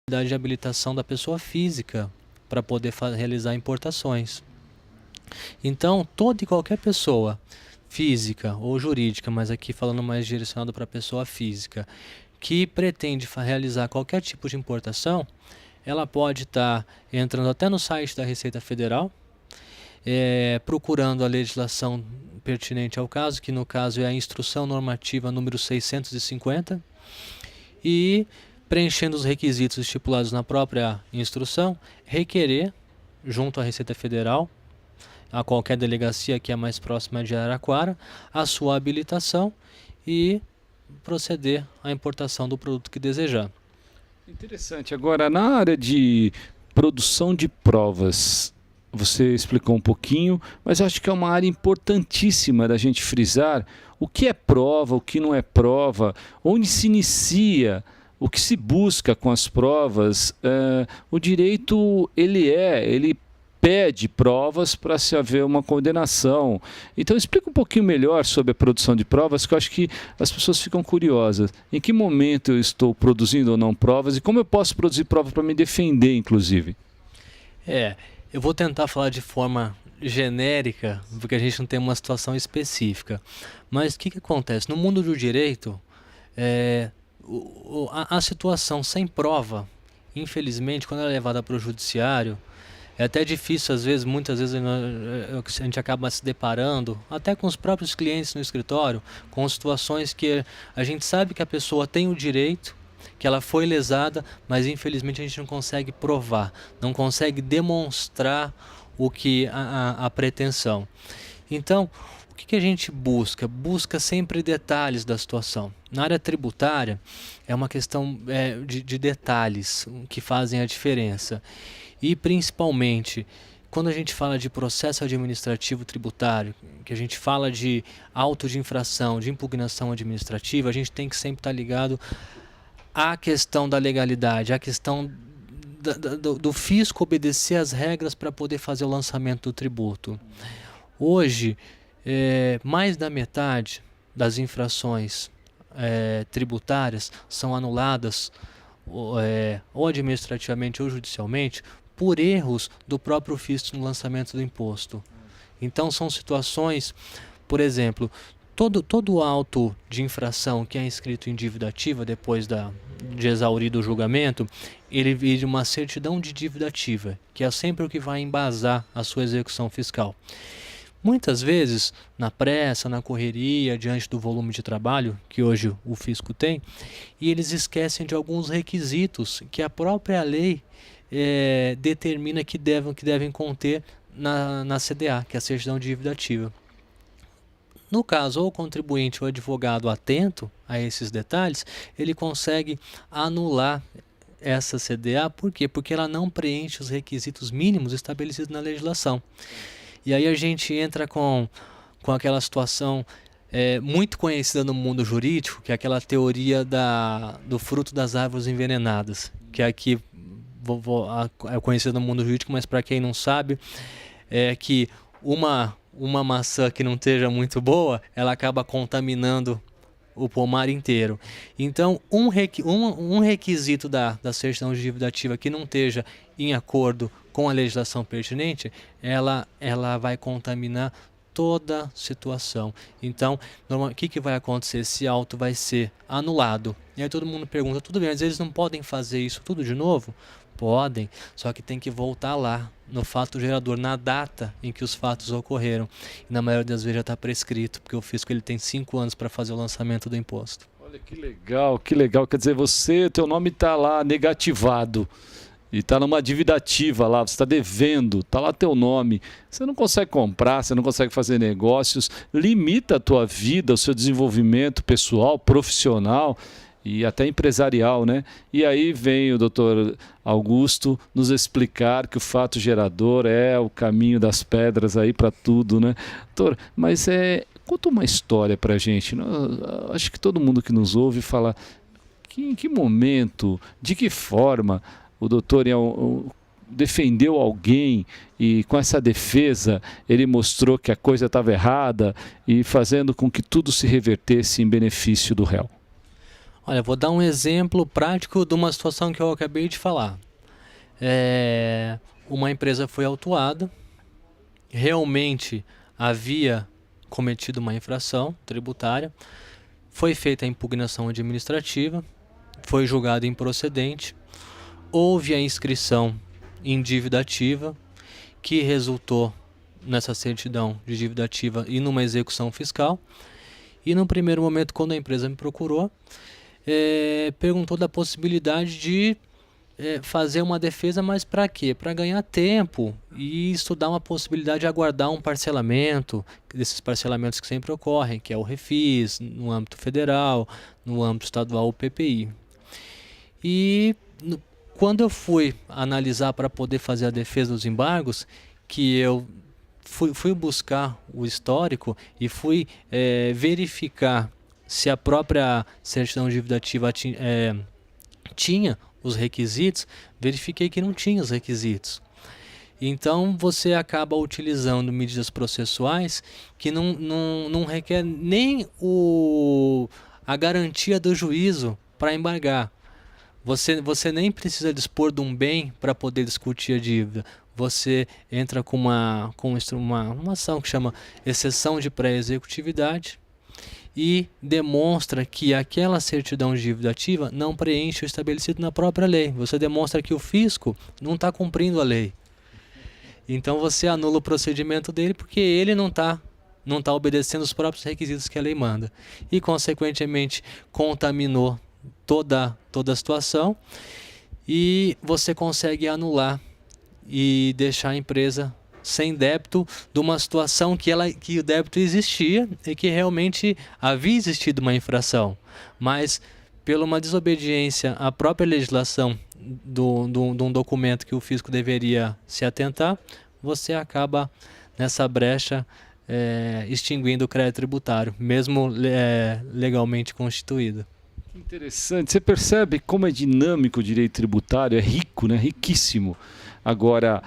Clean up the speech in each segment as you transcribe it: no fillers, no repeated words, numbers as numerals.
de habilitação da pessoa física para poder realizar importações. Então, toda e qualquer pessoa física ou jurídica, mas aqui falando mais direcionado para a pessoa física, que pretende realizar qualquer tipo de importação, ela pode estar entrando até no site da Receita Federal, procurando a legislação pertinente ao caso, que no caso é a Instrução Normativa número 650, e preenchendo os requisitos estipulados na própria instrução, requerer, junto à Receita Federal, a qualquer delegacia que é mais próxima de Araraquara, a sua habilitação e proceder à importação do produto que desejar. Interessante. Agora, na área de produção de provas, você explicou um pouquinho, mas acho que é uma área importantíssima da gente frisar o que é prova, o que não é prova, onde se inicia, o que se busca com as provas. O direito, ele pede provas para se haver uma condenação. Então explica um pouquinho melhor sobre a produção de provas, que eu acho que as pessoas ficam curiosas. Em que momento eu estou produzindo ou não provas e como eu posso produzir prova para me defender, inclusive? Eu vou tentar falar de forma genérica, porque a gente não tem uma situação específica. Mas o que acontece? No mundo do direito, a situação sem prova, infelizmente, quando ela é levada para o judiciário, é até difícil, às vezes, muitas vezes a gente acaba se deparando, até com os próprios clientes no escritório, com situações que a gente sabe que a pessoa tem o direito, que ela foi lesada, mas infelizmente a gente não consegue provar, não consegue demonstrar o que a pretensão. Então, o que a gente busca? Busca sempre detalhes da situação. Na área tributária, é uma questão de detalhes que fazem a diferença. E principalmente, quando a gente fala de processo administrativo tributário, que a gente fala de auto de infração, de impugnação administrativa, a gente tem que sempre estar ligado à questão da legalidade, à questão do fisco obedecer às regras para poder fazer o lançamento do tributo. Hoje, mais da metade das infrações tributárias são anuladas ou administrativamente ou judicialmente por erros do próprio fisco no lançamento do imposto. Então são situações, por exemplo, todo auto de infração que é inscrito em dívida ativa depois de exaurido o julgamento, ele vira uma certidão de dívida ativa, que é sempre o que vai embasar a sua execução fiscal. Muitas vezes, na pressa, na correria, diante do volume de trabalho que hoje o fisco tem, e eles esquecem de alguns requisitos que a própria lei determina que devem conter na CDA, que é a certidão de dívida ativa. No caso, ou o contribuinte ou o advogado atento a esses detalhes, ele consegue anular essa CDA. Por quê? Porque ela não preenche os requisitos mínimos estabelecidos na legislação. E aí a gente entra com aquela situação muito conhecida no mundo jurídico, que é aquela teoria do fruto das árvores envenenadas, que aqui é conhecida no mundo jurídico, mas para quem não sabe, é que uma maçã que não esteja muito boa, ela acaba contaminando o pomar inteiro. Então, um requisito da certidão de dívida ativa que não esteja em acordo com a legislação pertinente, ela vai contaminar toda situação. Então, o que vai acontecer? Esse auto vai ser anulado. E aí todo mundo pergunta, tudo bem, mas eles não podem fazer isso tudo de novo? Podem, só que tem que voltar lá, no fato gerador, na data em que os fatos ocorreram. E na maioria das vezes já está prescrito, porque o fisco ele tem 5 anos para fazer o lançamento do imposto. Olha que legal, que legal. Quer dizer, teu nome está lá negativado. E está numa dívida ativa lá, você está devendo, está lá teu nome. Você não consegue comprar, você não consegue fazer negócios, limita a tua vida, o seu desenvolvimento pessoal, profissional e até empresarial, né? E aí vem o doutor Augusto nos explicar que o fato gerador é o caminho das pedras aí para tudo, né? Doutor, mas conta uma história para a gente. Acho que todo mundo que nos ouve fala em que momento, de que forma o doutor defendeu alguém e com essa defesa ele mostrou que a coisa estava errada e fazendo com que tudo se revertesse em benefício do réu. Olha, vou dar um exemplo prático de uma situação que eu acabei de falar. Uma empresa foi autuada, realmente havia cometido uma infração tributária, foi feita a impugnação administrativa, foi julgado improcedente, houve a inscrição em dívida ativa, que resultou nessa certidão de dívida ativa e numa execução fiscal. E no primeiro momento, quando a empresa me procurou, perguntou da possibilidade de fazer uma defesa, mas para quê? Para ganhar tempo e estudar uma possibilidade de aguardar um parcelamento, desses parcelamentos que sempre ocorrem, que é o refis, no âmbito federal, no âmbito estadual, o PPI. E quando eu fui analisar para poder fazer a defesa dos embargos, que eu fui buscar o histórico e fui verificar se a própria certidão de dívida ativa tinha os requisitos, verifiquei que não tinha os requisitos. Então você acaba utilizando medidas processuais que não requer nem a garantia do juízo para embargar. Você nem precisa dispor de um bem para poder discutir a dívida. Você entra com uma ação que chama exceção de pré-executividade e demonstra que aquela certidão de dívida ativa não preenche o estabelecido na própria lei. Você demonstra que o fisco não está cumprindo a lei. Então você anula o procedimento dele porque ele não tá obedecendo os próprios requisitos que a lei manda. E, consequentemente, contaminou toda a situação e você consegue anular e deixar a empresa sem débito de uma situação que o débito existia e que realmente havia existido uma infração, mas pela uma desobediência à própria legislação de um documento que o fisco deveria se atentar, você acaba nessa brecha extinguindo o crédito tributário, mesmo legalmente constituído. Interessante. Você percebe como é dinâmico o direito tributário, é rico, né? Riquíssimo. Agora,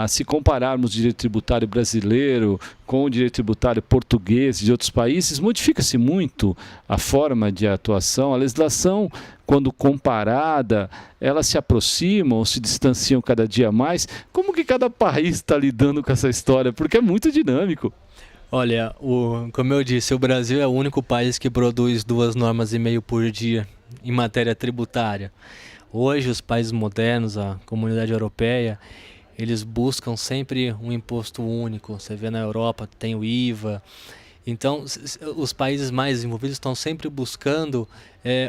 se compararmos o direito tributário brasileiro com o direito tributário português de outros países, modifica-se muito a forma de atuação. A legislação, quando comparada, elas se aproximam ou se distanciam cada dia mais. Como que cada país está lidando com essa história? Porque é muito dinâmico. Olha, como eu disse, o Brasil é o único país que produz 2,5 normas por dia em matéria tributária. Hoje, os países modernos, a comunidade europeia, eles buscam sempre um imposto único. Você vê na Europa, tem o IVA. Então, os países mais desenvolvidos estão sempre buscando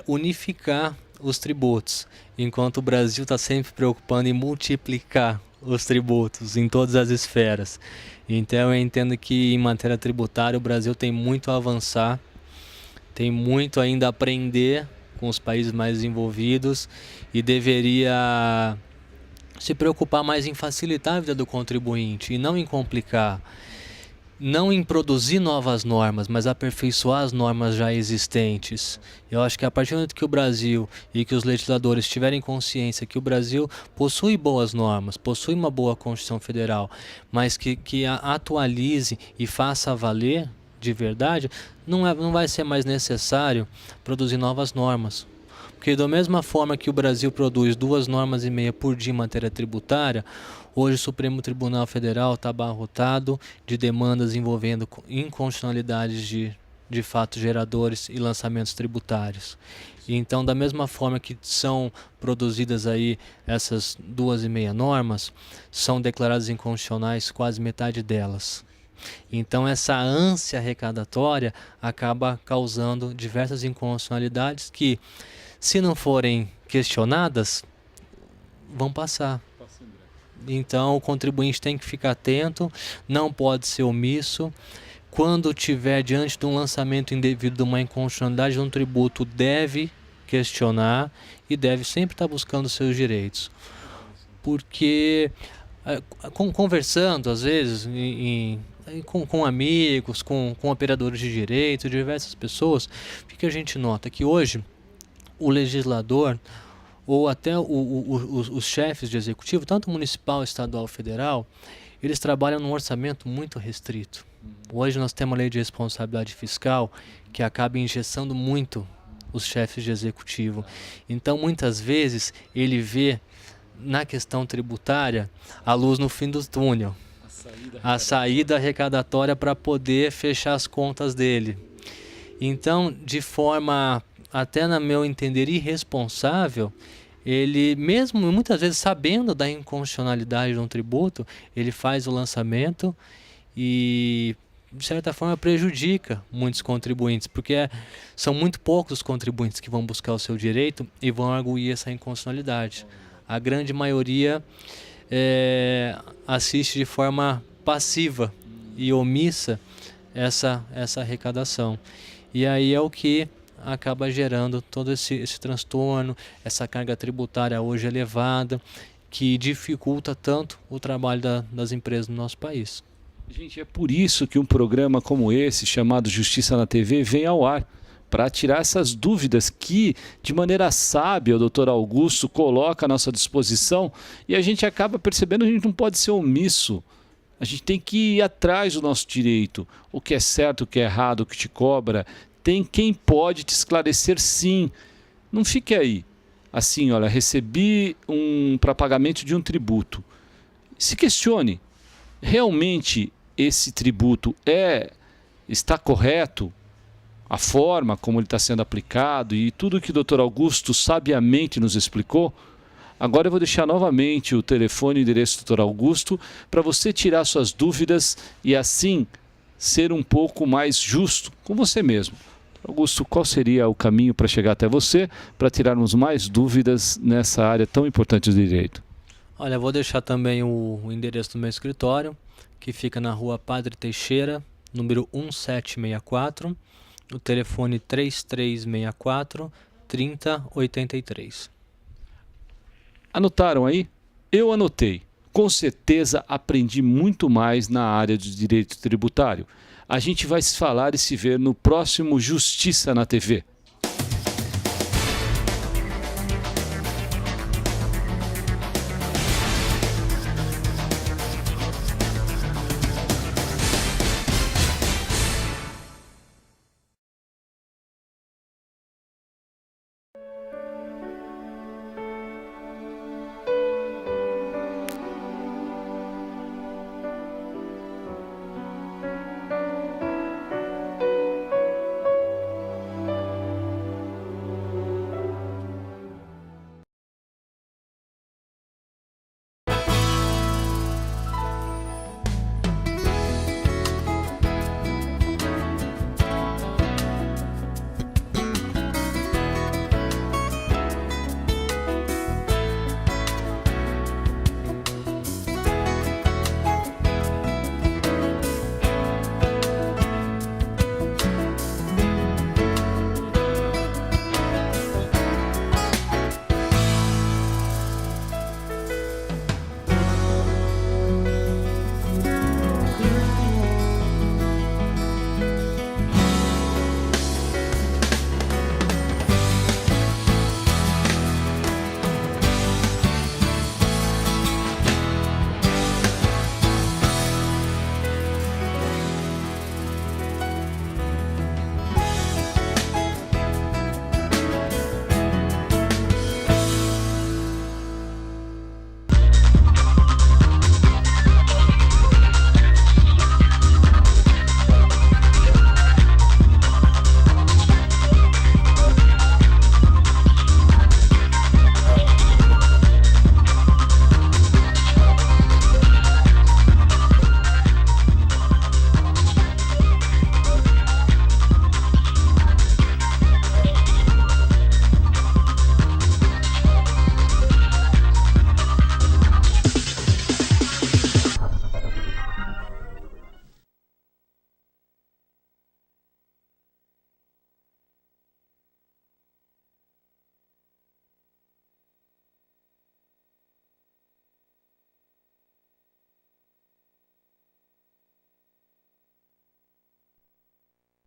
unificar os tributos, enquanto o Brasil está sempre preocupando em multiplicar os tributos em todas as esferas. Então eu entendo que em matéria tributária o Brasil tem muito a avançar, tem muito ainda a aprender com os países mais desenvolvidos e deveria se preocupar mais em facilitar a vida do contribuinte e não em complicar. Não em produzir novas normas, mas aperfeiçoar as normas já existentes. Eu acho que a partir do momento que o Brasil e que os legisladores tiverem consciência que o Brasil possui boas normas, possui uma boa Constituição Federal, mas que a atualize e faça valer de verdade, não vai ser mais necessário produzir novas normas. Porque da mesma forma que o Brasil produz 2,5 normas por dia em matéria tributária, hoje o Supremo Tribunal Federal está abarrotado de demandas envolvendo inconstitucionalidades de fatos geradores e lançamentos tributários. E então, da mesma forma que são produzidas aí essas 2,5 normas, são declaradas inconstitucionais quase metade delas. Então essa ânsia arrecadatória acaba causando diversas inconstitucionalidades que, se não forem questionadas, vão passar. Então o contribuinte tem que ficar atento, não pode ser omisso. Quando tiver diante de um lançamento indevido de uma inconstitucionalidade de um tributo, deve questionar e deve sempre estar buscando seus direitos. Porque conversando às vezes com amigos, com operadores de direito, diversas pessoas, o que a gente nota? Que hoje o legislador ou até os chefes de executivo, tanto municipal, estadual, federal, eles trabalham num orçamento muito restrito. Hoje nós temos a lei de responsabilidade fiscal que acaba engessando muito os chefes de executivo. Então, muitas vezes, ele vê na questão tributária a luz no fim do túnel, a saída arrecadatória para poder fechar as contas dele. Então, de forma, até no meu entender, irresponsável, ele, mesmo muitas vezes sabendo da inconstitucionalidade de um tributo, ele faz o lançamento e, de certa forma, prejudica muitos contribuintes, porque são muito poucos os contribuintes que vão buscar o seu direito e vão arguir essa inconstitucionalidade. A grande maioria assiste de forma passiva e omissa essa arrecadação. E aí é o que acaba gerando todo esse transtorno, essa carga tributária hoje elevada, que dificulta tanto o trabalho das empresas no nosso país. Gente, é por isso que um programa como esse, chamado Justiça na TV, vem ao ar, para tirar essas dúvidas que, de maneira sábia, o doutor Augusto coloca à nossa disposição, e a gente acaba percebendo que a gente não pode ser omisso. A gente tem que ir atrás do nosso direito, o que é certo, o que é errado, o que te cobra. Tem quem pode te esclarecer, sim. Não fique aí. Assim, olha, recebi para pagamento de um tributo. Se questione, realmente esse tributo está correto? A forma como ele está sendo aplicado e tudo que o Dr. Augusto sabiamente nos explicou? Agora eu vou deixar novamente o telefone e o endereço do Dr. Augusto para você tirar suas dúvidas e assim ser um pouco mais justo com você mesmo. Augusto, qual seria o caminho para chegar até você, para tirarmos mais dúvidas nessa área tão importante do direito? Olha, eu vou deixar também o endereço do meu escritório, que fica na rua Padre Teixeira, número 1764, o telefone 3364-3083. Anotaram aí? Eu anotei. Com certeza aprendi muito mais na área de direito tributário. A gente vai se falar e se ver no próximo Justiça na TV.